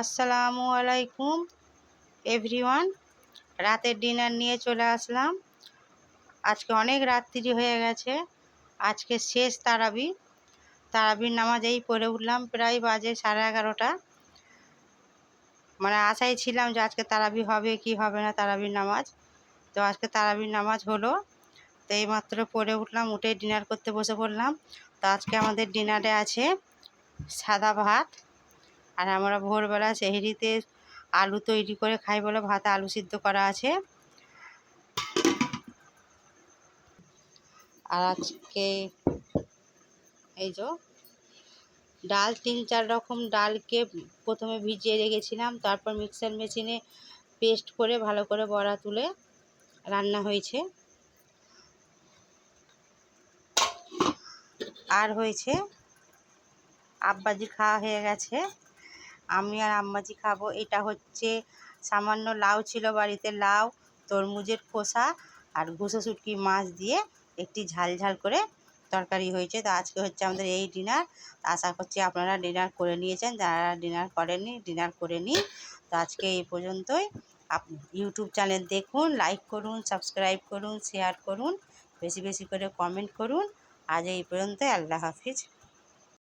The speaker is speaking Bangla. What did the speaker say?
আসসালামু আলাইকুম এভরিওয়ান। রাতের ডিনার নিয়ে চলে আসলাম। আজকে অনেক রাত্রি হয়ে গেছে। আজকে শেষ তারাবির নামাজ এই পড়ে উঠলাম, প্রায় বাজে 11:30। মানে আশায় ছিলাম যে আজকে তারাবি হবে কি হবে না তারাবির নামাজ। তো আজকে তারাবির নামাজ হলো। তো এইমাত্র পড়ে উঠলাম, উঠে ডিনার করতে বসে পড়লাম। তো আজকে আমাদের ডিনারে আছে সাদা ভাত, আর আমরা ভোরবেলা সেহরিতে আলু তৈরি করে খাই বলে ভাতে আলু সিদ্ধ করা আছে। আর আজকে এই যে ডাল, 3-4 রকম ডালকে প্রথমে ভিজিয়ে রেখেছিলাম, তারপর মিক্সার মেশিনে পেস্ট করে ভালো করে বড়া তুলে রান্না হয়েছে। আর হয়েছে আব্বাজি খাওয়া হয়ে গেছে, আমি আর আম্মাজি খাবো। এটা হচ্ছে সামান্য লাউ ছিল বাড়িতে, লাউ, তরমুজের খোসা আর ঘুষো শুটকি মাছ দিয়ে একটি ঝাল ঝাল করে তরকারি হয়েছে। তো আজকে হচ্ছে আমাদের এই ডিনার। আশা করছি আপনারা ডিনার করে নিয়েছেন, যারা ডিনার করেননি ডিনার করে নিন। তো আজকে এই পর্যন্তই। ইউটিউব চ্যানেল দেখুন, লাইক করুন, সাবস্ক্রাইব করুন, শেয়ার করুন, বেশি বেশি করে কমেন্ট করুন। আজ এই পর্যন্তই। আল্লাহ হাফিজ।